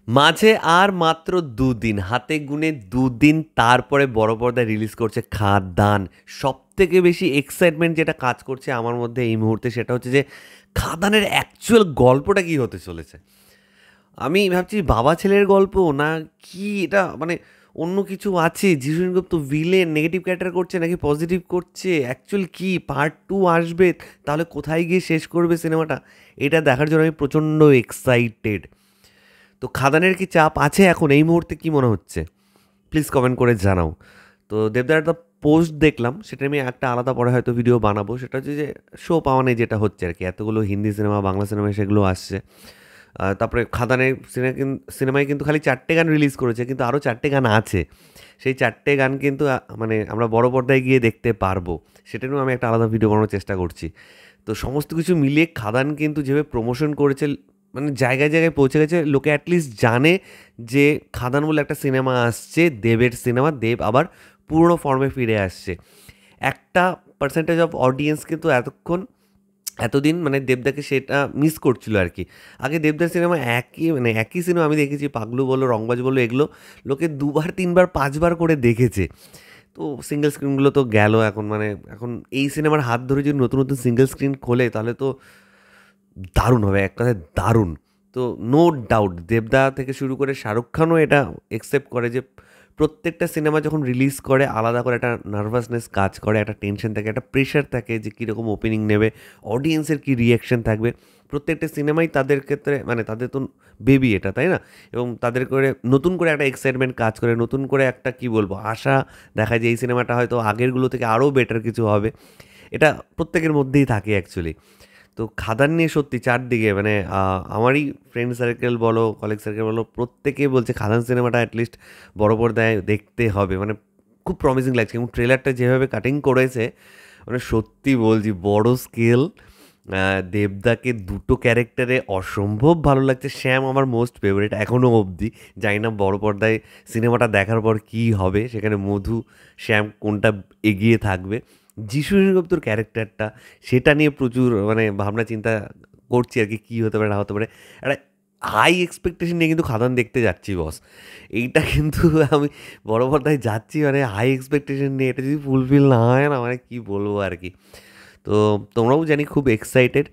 মাঝে আর মাত্র ২ দিন, হাতে গুনে ২ দিন তারপরে বড় পর্দায় রিলিজ করছে খাদান। সবথেকে বেশি এক্সাইটমেন্ট যেটা কাজ করছে আমার মধ্যে এই মুহূর্তে সেটা হচ্ছে যে খাদানের অ্যাকচুয়াল গল্পটা কী হতে চলেছে। আমি ভাবছি বাবা ছেলের গল্প না কি এটা, মানে অন্য কিছু আছে? যিশু সেনগুপ্ত ভিলেন নেগেটিভ ক্যারেক্টার করছে নাকি পজিটিভ করছে, অ্যাকচুয়াল কি পার্ট 2 আসবে, তাহলে কোথায় গিয়ে শেষ করবে সিনেমাটা, এটা দেখার জন্য আমি প্রচণ্ড এক্সাইটেড। তো খাদানের কি চাপ আছে এখন এই মুহূর্তে, কি মনে হচ্ছে প্লিজ কমেন্ট করে জানাও। তো দেবদার একটা পোস্ট দেখলাম, সেটা আমি একটা আলাদা পরে হয়তো ভিডিও বানাবো। সেটা হচ্ছে যে শো পাওয়া নেই যেটা হচ্ছে আর কি, এতগুলো হিন্দি সিনেমা বাংলা সিনেমা সেগুলো আসছে। তারপরে খাদানের সিনেমায় কিন্তু খালি 4টে গান রিলিজ করেছে, কিন্তু আরও 4টে গান আছে। সেই 4টে গান কিন্তু মানে আমরা বড় পর্দায় গিয়ে দেখতে পারবো, সেটা নিয়েও আমি একটা আলাদা ভিডিও বানানোর চেষ্টা করছি। তো সমস্ত কিছু মিলিয়ে খাদান কিন্তু যেভাবে প্রমোশন করেছে, মানে জায়গায় জায়গায় পৌঁছে গেছে, লোকে অ্যাটলিস্ট জানে যে খাদান বলে একটা সিনেমা আসছে, দেবের সিনেমা, দেব আবার পুরনো ফর্মে ফিরে আসছে। একটা পার্সেন্টেজ অফ অডিয়েন্স কিন্তু এতদিন মানে দেবদাকে সেটা মিস করছিল আর কি। আগে দেবদার সিনেমা একই সিনেমা আমি দেখেছি, পাগলু বলো রংবাজ বলো, এগুলো লোকে 2বার 3বার 5বার করে দেখেছে। তো সিঙ্গেল স্ক্রিনগুলো তো গেল এখন, মানে এখন এই সিনেমার হাত ধরে যদি নতুন নতুন সিঙ্গেল স্ক্রিন খোলে তাহলে তো দারুণ হবে, এক কথায় দারুণ। তো নো ডাউট দেবদা থেকে শুরু করে শাহরুখ খানও এটা একসেপ্ট করে যে প্রত্যেকটা সিনেমা যখন রিলিজ করে আলাদা করে একটা নার্ভাসনেস কাজ করে, একটা টেনশন থাকে, একটা প্রেশার থাকে যে কীরকম ওপেনিং নেবে, অডিয়েন্সের কী রিয়াকশন থাকবে। প্রত্যেকটা সিনেমাই তাদের ক্ষেত্রে মানে তাদের তো বেবি এটা, তাই না? এবং তাদের করে নতুন করে একটা এক্সাইটমেন্ট কাজ করে, নতুন করে একটা কি বলবো আশা দেখায় যে এই সিনেমাটা হয়তো আগেরগুলো থেকে আরও বেটার কিছু হবে। এটা প্রত্যেকের মধ্যেই থাকে অ্যাকচুয়ালি। তো খাদান নিয়ে সত্যি চারদিকে মানে আমারই ফ্রেন্ড সার্কেল বলো, কলিগ সার্কেল বলো, প্রত্যেকে বলছে খাদান সিনেমাটা অ্যাটলিস্ট বড় পর্দায় দেখতে হবে। মানে খুব প্রমিসিং লাগছে, এবং ট্রেলারটা যেভাবে কাটিং করেছে, মানে সত্যি বলছি বড় স্কেল। দেবদাকে দুটো ক্যারেক্টারে অসম্ভব ভালো লাগছে। শ্যাম আমার মোস্ট ফেভারিট এখনও অবধি। জানি না বড় পর্দায় সিনেমাটা দেখার পর কী হবে, সেখানে মধু শ্যাম কোনটা এগিয়ে থাকবে। যিশু সেনগুপ্তর ক্যারেক্টারটা, সেটা নিয়ে প্রচুর মানে ভাবনা চিন্তা করছি আর কি, কী হতে পারে না হতে পারে। একটা হাই এক্সপেকটেশন নিয়ে কিন্তু খাদান দেখতে যাচ্ছি বস। এইটা কিন্তু আমি বড় পর্দায় যাচ্ছি মানে হাই এক্সপেকটেশন নিয়ে, এটা যদি ফুলফিল না হয় না মানে কী বলবো আর কি। তো তোমরাও জানি খুব এক্সাইটেড।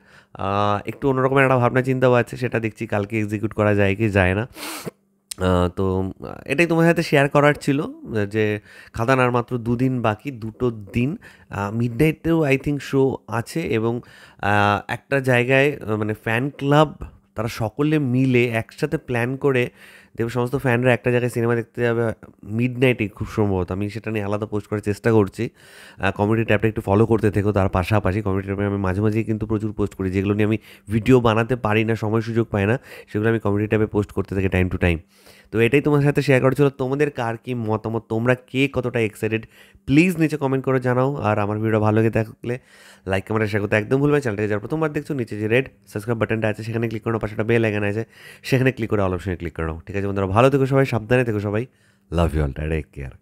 একটু অন্যরকমের একটা ভাবনা চিন্তাও আছে, সেটা দেখছি কালকে এক্সিকিউট করা যায় কি যায় না। তো এটাই তোমার সাথে শেয়ার করার ছিল যে খাদান আর মাত্র 2 দিন বাকি, 2টো দিন। মিডনাইটেও আই থিঙ্ক শো আছে, এবং একটা জায়গায় মানে ফ্যান ক্লাব তারা সকলে মিলে একসাথে প্ল্যান করে দেব সমস্ত ফ্যানরা একটা জায়গায় সিনেমা দেখতে যাবে মিডনাইটে খুব সম্ভবত। আমি সেটা নিয়ে আলাদা পোস্ট করার চেষ্টা করছি। কমিউনিটি ট্যাবটা একটু ফলো করতে থেকো। তার পাশাপাশি কমিউনিটি ট্যাবে আমি মাঝে মাঝেই কিন্তু প্রচুর পোস্ট করি, যেগুলো নিয়ে আমি ভিডিও বানাতে পারি না, সময় সুযোগ পাই না, সেগুলো আমি কমিউনিটি ট্যাবে পোস্ট করতে থাকি টাইম টু টাইম। তো এটাই তোমার সাথে শেয়ার করা ছিল। তোমাদের কার কী মতামত, তোমরা কে কতটা এক্সাইটেড প্লিজ নিচে কমেন্ট করে জানাও। আর আমার ভিডিও ভালো লেগে থাকলে লাইক কমেন্ট শেয়ার করতে একদম ভুলবে। চ্যানেলটাকে যারা প্রথমবার দেখছো নিচে যে রেড সাবস্ক্রাইব বাটনটা আছে সেখানে ক্লিক করো, পাশে একটা বেল আইকন আছে সেখানে ক্লিক করে অল অপশনে ক্লিক করে নাও। ঠিক আছে বন্ধুরা, ভালো থেকো সবাই, সাবধানে থেকো সবাই, love you all, take care.